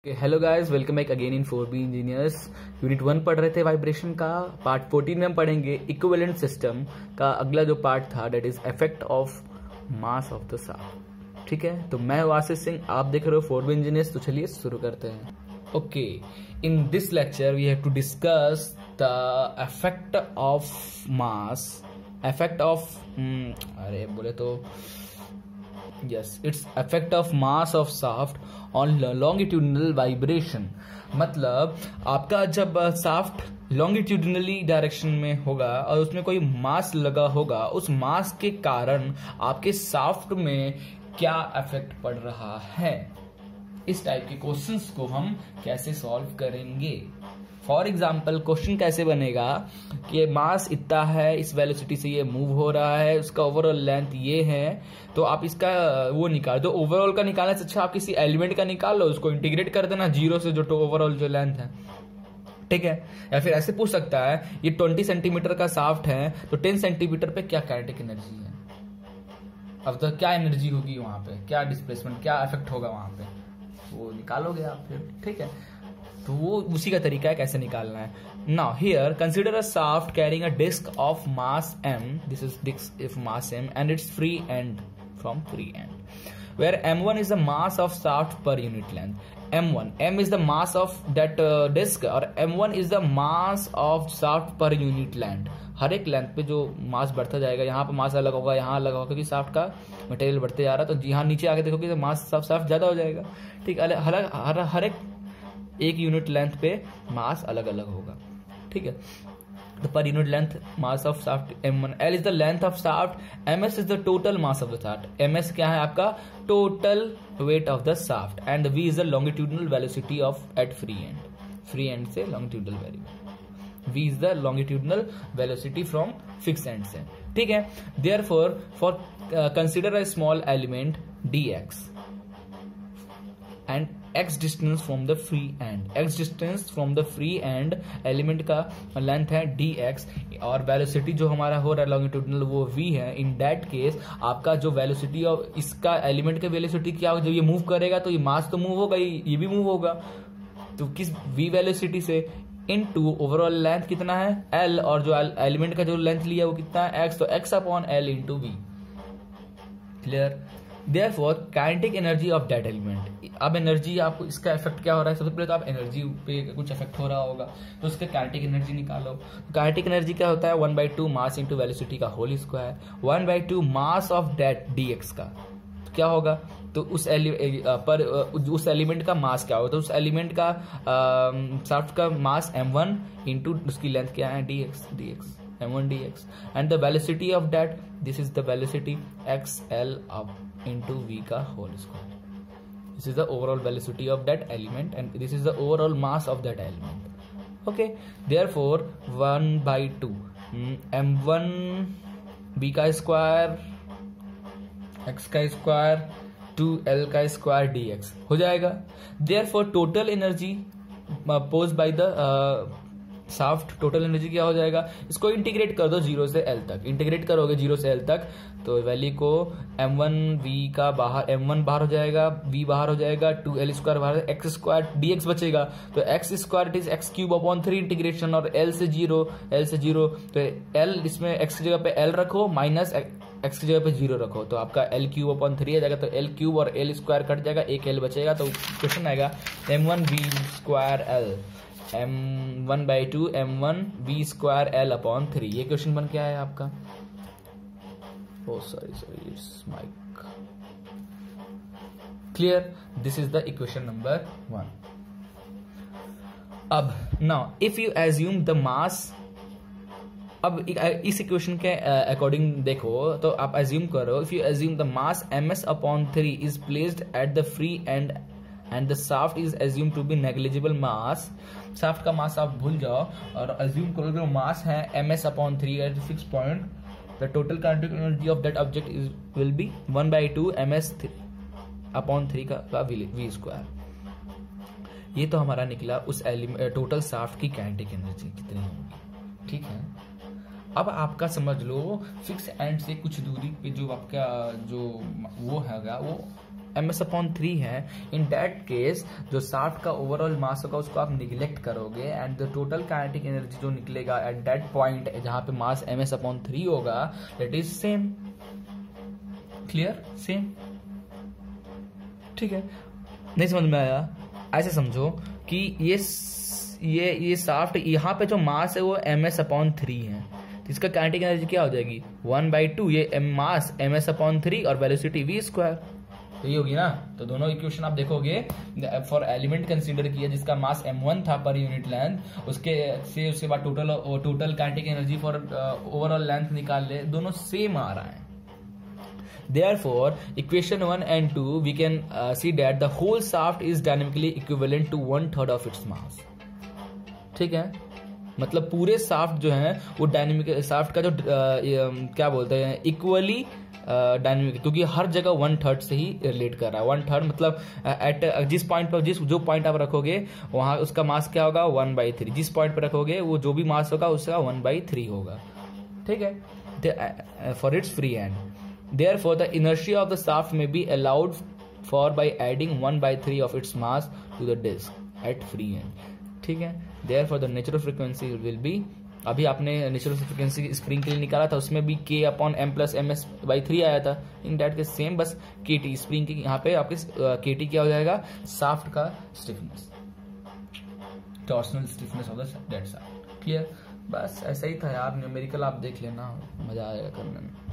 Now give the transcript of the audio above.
Hello guys, welcome back again in 4B engineers. Unit 1 पढ़ रहे थे वाइब्रेशन का। पार्ट 14 में हम पढ़ेंगे इक्विवेलेंट सिस्टम का अगला जो पार्ट था, that is effect of mass of the shaft. ठीक है, तो मैं हूं आशीष सिंह, आप देख रहे हो 4B इंजीनियर्स। तो चलिए शुरू करते हैं। Okay, in this lecture we have to discuss the effect of mass, effect of अरे बोले तो yes, it's effect of mass of shaft on longitudinal vibration. मतलब आपका जब शाफ्ट लॉन्गिट्यूडनली डायरेक्शन में होगा और उसमें कोई मास लगा होगा, उस मास के कारण आपके शाफ्ट में क्या इफेक्ट पड़ रहा है, इस टाइप के क्वेश्चंस को हम कैसे सॉल्व करेंगे। फॉर एग्जाम्पल, क्वेश्चन कैसे बनेगा कि मास इतना है, इस वेलोसिटी से ये मूव हो रहा है, उसका ओवरऑल लेंथ ये है, तो आप इसका वो निकाल दो। ओवरऑल का निकालने से अच्छा आप किसी एलिमेंट का निकाल लो, उसको इंटीग्रेट कर देना जीरो से, जो ओवरऑल जो लेंथ है। ठीक है, या फिर ऐसे पूछ सकता है ये 20 सेंटीमीटर का शाफ्ट है, तो 10 सेंटीमीटर पे क्या काइनेटिक एनर्जी है। अब तो क्या एनर्जी होगी वहां पे, क्या डिस्प्लेसमेंट, क्या इफेक्ट होगा वहां पे, वो निकालोगे आप फिर। ठीक है, तो वो उसी का तरीका है कैसे निकालना है। Now here consider a shaft carrying a disc of mass m, this is disc of mass m and its free end from free end, where m1 is the mass of shaft per unit length. m is the mass of that disc, और m1 is the mass of shaft per unit length. हर एक length पे जो मास बढ़ता जाएगा, यहाँ पे मास अलग होगा, यहाँ अलग होगा, क्योंकि शाफ्ट का मटेरियल बढ़ते जा रहा है। तो यहाँ नीचे आके देखोगे तो मास शाफ्ट ज्यादा हो जाएगा। ठीक, हर एक यूनिट लेंथ पे मास अलग अलग होगा। ठीक है, तो per unit length mass of shaft m1, L is the length of shaft, ms is the total mass of the shaft. ms क्या है आपका total weight of the shaft, and v is the longitudinal velocity of at free end. Free end से longitudinal vary, v is the longitudinal velocity from fix end से। ठीक है, therefore for consider a small element dx and x distance from the free and. x distance from the free and element का length है dx, और velocity जो हमारा हो रहा है लॉन्गिट्यूडनल वो v है। इन दैट केस आपका जो वेलोसिटी ऑफ इसका एलिमेंट का वेलोसिटी क्या होगा, जब ये मूव करेगा तो ये मास तो मूव होगा, ये भी मूव होगा, तो किस v वेलोसिटी से इनटू ओवरऑल लेंथ कितना है l, और जो एलिमेंट का जो लेंथ लिया वो कितना है x, तो x upon l into v। Clear. Therefore, kinetic energy of that element. अब एनर्जी आपको, इसका इफेक्ट क्या हो रहा है, सबसे पहले तो आप एनर्जी पे कुछ इफेक्ट हो रहा होगा, तो उसका काइनेटिक एनर्जी निकालो। काइनेटिक एनर्जी क्या होता है, 1/2 मास इंटू वेलोसिटी का whole square, 1/2 mass of that dx का तो क्या होगा, तो उस एलिमेंट का मास क्या होगा, तो उस एलिमेंट का शाफ्ट का मास m1 इंटू उसकी लेंथ क्या है dx m1 dx, and the velocity of that, this is the velocity xl up into v का whole square. This is the overall velocity of that element and this is the overall mass of that element. Okay, therefore 1/2 m1 b का square x का square 2l का square dx हो जाएगा। therefore total energy posed by the shaft, total energy क्या हो जाएगा, इसको integrate कर दो 0 से l तक। इंटीग्रेट करोगे 0 से l तक तो वैल्यू को m1 v का बाहर, m1 बाहर हो जाएगा, v बाहर हो जाएगा, 2l स्क्वायर बाहर, x स्क्वायर dx बचेगा, तो x square it is x cube upon 3 integration, और l से 0 तो l इसमें x की जगह पे l रखो, माइनस x की जगह पे 0 रखो, तो आपका l क्यूब अपॉन 3 आ जाएगा, तो l क्यूब और l स्क्वायर कट जाएगा, एक l बचेगा, तो क्वेश्चन आएगा m1 v square l m1/2 m1 v square l upon 3। ये क्वेश्चन बन क्या है आपका, sorry it's mic. Clear, this is the equation number 1। अब now if you assume the mass, अब इस इक्वेशन के अकॉर्डिंग देखो तो आप एज्यूम करो, if you assume the mass ms upon 3 is placed at the free and and the shaft is assumed to be negligible mass, shaft का मास आप भूल जाओ और अज्यूम करो कि मास है ms upon 3 eight fix point, the total kinetic energy of that object is will be 1/2 ms upon 3 का v square. ये तो हमारा निकला उस टोटल शाफ्ट की काइनेटिक एनर्जी कितनी होगी। ठीक है, अब आपका समझ लो फिक्स एंड से कुछ दूरी पे जो आपका जो वो हैगा वो ms/3 है, इन दैट केस जो शाफ्ट का ओवरऑल मास होगा उसको आप निग्लेक्ट करोगे and the total kinetic energy जो निकलेगा एट दैट पॉइंट जहां पे मास ms/3 होगा that is same. Clear? Same. ठीक है, नहीं समझ में आया? ऐसे समझो कि ये शाफ्ट यहाँ पे जो मास है वो ms/3 है, तो इसका काइनेटिक एनर्जी क्या हो जाएगी 1/2, ये मास ms/3 और वेलोसिटी v², तो ये होगी ना। तो दोनों इक्वेशन आप देखोगे फॉर एलिमेंट कंसीडर किया जिसका मास m1 था पर यूनिट लेंथ, उसके बाद total kinetic energy for overall length निकाल ले, दोनों सेम आ रहा है। Therefore, equation 1 and 2 we can see that the whole shaft is dynamically equivalent to 1/3 of its mass. ठीक है, मतलब पूरे शाफ्ट जो है वो डायनेमिक शाफ्ट का जो क्या बोलते हैं इक्वली डायनेमिक, क्योंकि हर जगह 1/3 से ही रिलेट कर रहा है। 1/3 मतलब एट जिस पॉइंट पर जो पॉइंट आप रखोगे वहां उसका मास क्या होगा 1/3, जिस पॉइंट पर रखोगे वो जो भी मास होगा उसका 1/3 होगा। ठीक है, for its free and. Therefore, the inertia of the shaft may be allowed for by adding 1/3 of its mass to the disk at free end. ठीक है, therefore the natural frequency will be, अभी आपने natural frequency spring के लिए निकाला था उसमें भी k/m+ms/3 आया था, इन दैट के सेम बस kt स्प्रिंग की यहाँ पे आपके kt क्या हो जाएगा शाफ्ट का stiffness, torsional stiffness of that shaft. Clear? बस ऐसा ही था यार, न्यूमेरिकल आप देख लेना, मजा आएगा करने में।